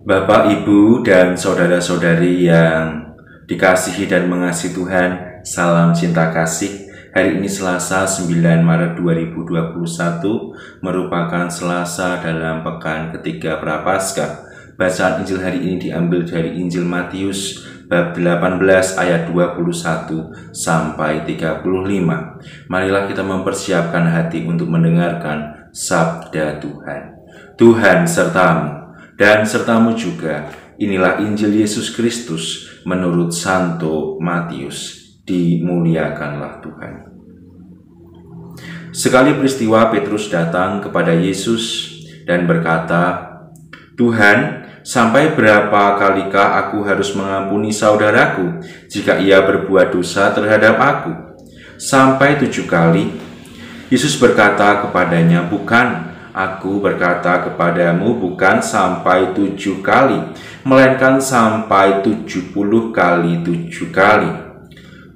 Bapak, Ibu, dan saudara-saudari yang dikasihi dan mengasihi Tuhan, salam cinta kasih. Hari ini Selasa 9 Maret 2021 merupakan Selasa dalam pekan ketiga Prapaskah. Bacaan Injil hari ini diambil dari Injil Matius bab 18 ayat 21 sampai 35. Marilah kita mempersiapkan hati untuk mendengarkan sabda Tuhan. Tuhan sertamu dan sertamu juga. Inilah Injil Yesus Kristus menurut Santo Matius. Dimuliakanlah Tuhan. Sekali peristiwa Petrus datang kepada Yesus dan berkata, "Tuhan, sampai berapa kalikah aku harus mengampuni saudaraku jika ia berbuat dosa terhadap aku? Sampai 7 kali?" Yesus berkata kepadanya, "Bukan, aku berkata kepadamu bukan sampai 7 kali, melainkan sampai 70 kali 7 kali.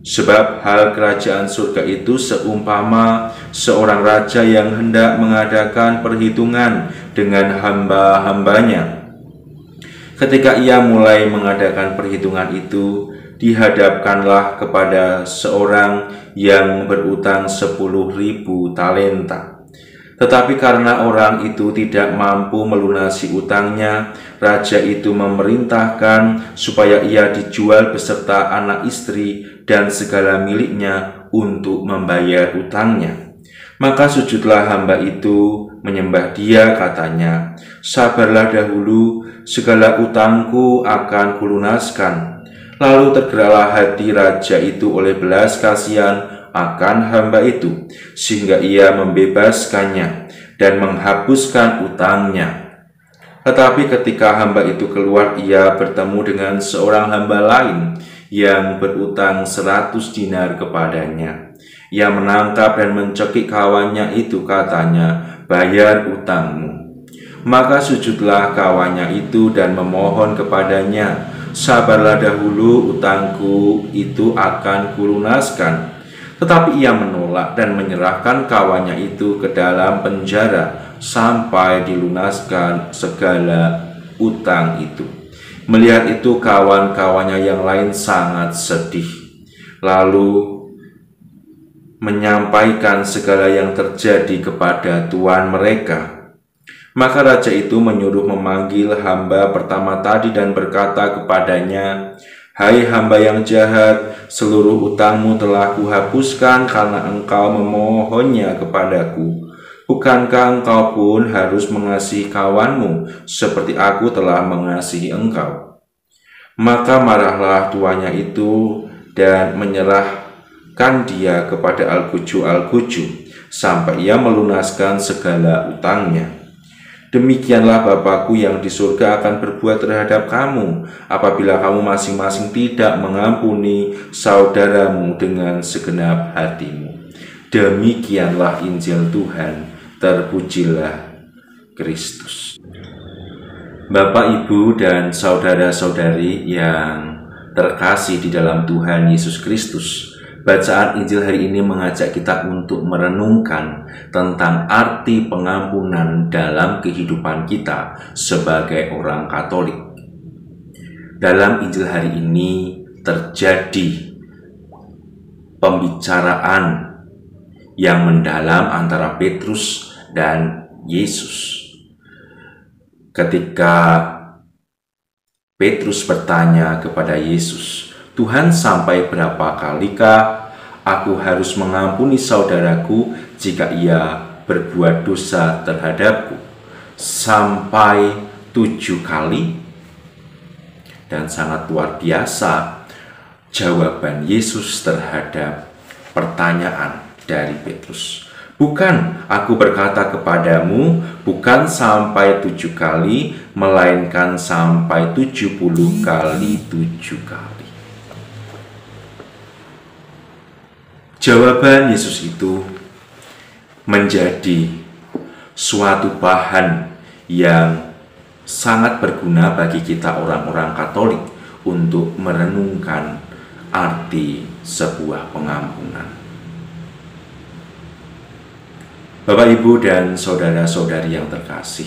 Sebab hal kerajaan surga itu seumpama seorang raja yang hendak mengadakan perhitungan dengan hamba-hambanya. Ketika ia mulai mengadakan perhitungan itu, dihadapkanlah kepada seorang yang berutang 10.000 talenta. Tetapi karena orang itu tidak mampu melunasi utangnya, raja itu memerintahkan supaya ia dijual beserta anak istri dan segala miliknya untuk membayar utangnya. Maka sujudlah hamba itu menyembah dia, katanya, 'Sabarlah dahulu, segala utangku akan kulunaskan.' Lalu tergeraklah hati raja itu oleh belas kasihan akan hamba itu, sehingga ia membebaskannya dan menghapuskan utangnya. Tetapi ketika hamba itu keluar, ia bertemu dengan seorang hamba lain yang berutang 100 dinar kepadanya. Ia menangkap dan mencekik kawannya itu, katanya, 'Bayar utangmu.' Maka sujudlah kawannya itu dan memohon kepadanya, 'Sabarlah dahulu, utangku itu akan kulunaskan.' Tetapi ia menolak dan menyerahkan kawannya itu ke dalam penjara sampai dilunaskan segala utang itu. Melihat itu, kawan-kawannya yang lain sangat sedih, lalu menyampaikan segala yang terjadi kepada tuan mereka. Maka raja itu menyuruh memanggil hamba pertama tadi dan berkata kepadanya, 'Hai hamba yang jahat, seluruh utangmu telah kuhapuskan karena engkau memohonnya kepadaku. Bukankah engkau pun harus mengasihi kawanmu seperti aku telah mengasihi engkau?' Maka marahlah tuannya itu dan menyerahkan dia kepada algojo-algojo sampai ia melunaskan segala utangnya. Demikianlah Bapakku yang di surga akan berbuat terhadap kamu apabila kamu masing-masing tidak mengampuni saudaramu dengan segenap hatimu." Demikianlah Injil Tuhan. Terpujilah Kristus. Bapak, Ibu, dan saudara-saudari yang terkasih di dalam Tuhan Yesus Kristus, bacaan Injil hari ini mengajak kita untuk merenungkan tentang arti pengampunan dalam kehidupan kita sebagai orang Katolik. Dalam Injil hari ini terjadi pembicaraan yang mendalam antara Petrus dan Yesus. Ketika Petrus bertanya kepada Yesus, "Tuhan, sampai berapa kalikah aku harus mengampuni saudaraku jika ia berbuat dosa terhadapku? Sampai 7 kali?" Dan sangat luar biasa jawaban Yesus terhadap pertanyaan dari Petrus. "Bukan, aku berkata kepadamu, bukan sampai 7 kali, melainkan sampai 70 kali 7 kali. Jawaban Yesus itu menjadi suatu bahan yang sangat berguna bagi kita orang-orang Katolik untuk merenungkan arti sebuah pengampunan. Bapak, Ibu, dan saudara-saudari yang terkasih,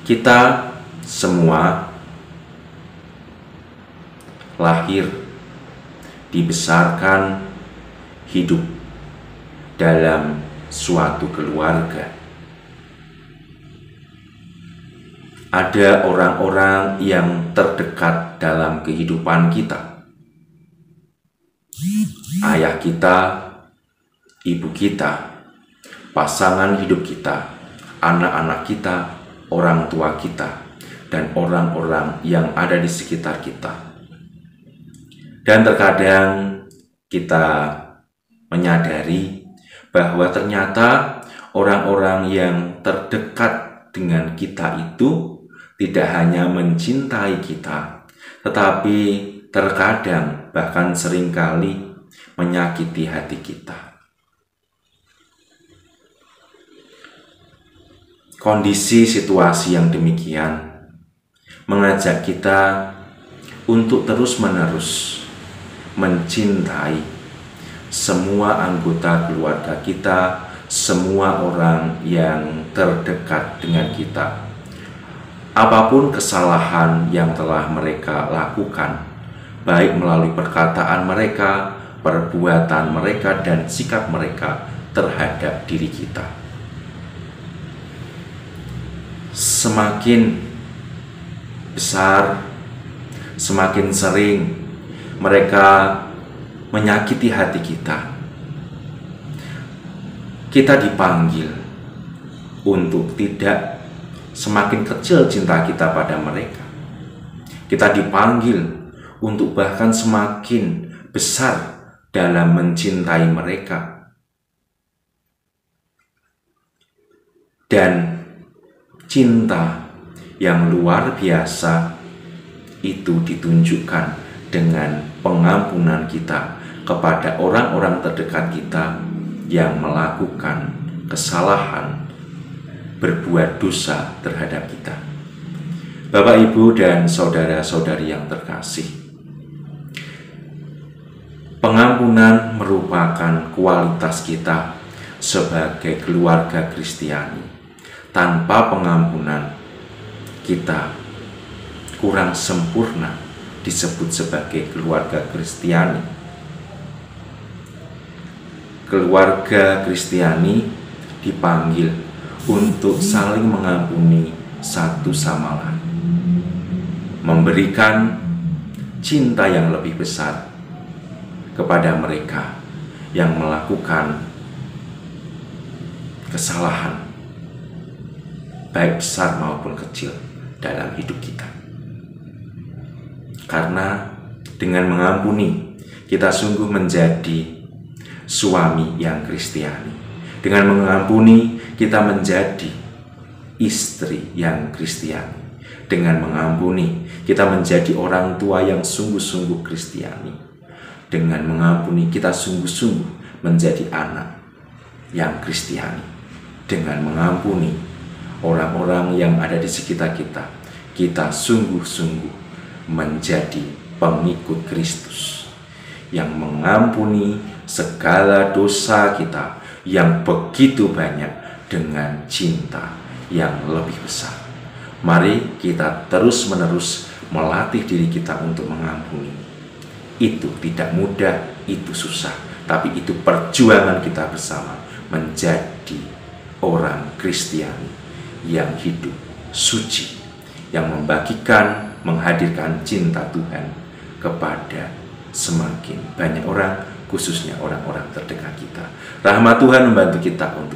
Kita semua lahir, dibesarkan, hidup dalam suatu keluarga. Ada orang-orang yang terdekat dalam kehidupan kita. Ayah kita, ibu kita, pasangan hidup kita, anak-anak kita, orang tua kita, dan orang-orang yang ada di sekitar kita. Dan terkadang kita menyadari bahwa ternyata orang-orang yang terdekat dengan kita itu tidak hanya mencintai kita, tetapi terkadang bahkan seringkali menyakiti hati kita. Kondisi situasi yang demikian mengajak kita untuk terus-menerus mencintai semua anggota keluarga kita, semua orang yang terdekat dengan kita. Apapun kesalahan yang telah mereka lakukan, baik melalui perkataan mereka, perbuatan mereka, dan sikap mereka terhadap diri kita. Semakin besar, semakin sering mereka menyakiti hati kita. Kita dipanggil untuk tidak semakin kecil cinta kita pada mereka. Kita dipanggil untuk bahkan semakin besar dalam mencintai mereka. Dan cinta yang luar biasa itu ditunjukkan dengan pengampunan kita kepada orang-orang terdekat kita yang melakukan kesalahan, berbuat dosa terhadap kita. Bapak, Ibu, dan saudara-saudari yang terkasih, pengampunan merupakan kualitas kita sebagai keluarga Kristiani. Tanpa pengampunan, kita kurang sempurna disebut sebagai keluarga Kristiani. Keluarga Kristiani dipanggil untuk saling mengampuni satu sama lain, memberikan cinta yang lebih besar kepada mereka yang melakukan kesalahan, baik besar maupun kecil dalam hidup kita. Karena dengan mengampuni, kita sungguh menjadi suami yang Kristiani. Dengan mengampuni, kita menjadi istri yang Kristiani. Dengan mengampuni, kita menjadi orang tua yang sungguh-sungguh Kristiani. Dengan mengampuni, kita sungguh-sungguh menjadi anak yang Kristiani. Dengan mengampuni orang-orang yang ada di sekitar kita, kita sungguh-sungguh menjadi pengikut Kristus yang mengampuni segala dosa kita yang begitu banyak dengan cinta yang lebih besar. Mari kita terus-menerus melatih diri kita untuk mengampuni. Itu tidak mudah, itu susah, tapi itu perjuangan kita bersama menjadi orang Kristiani yang hidup suci, yang menghadirkan cinta Tuhan kepada semakin banyak orang, khususnya orang-orang terdekat kita. Rahmat Tuhan membantu kita untuk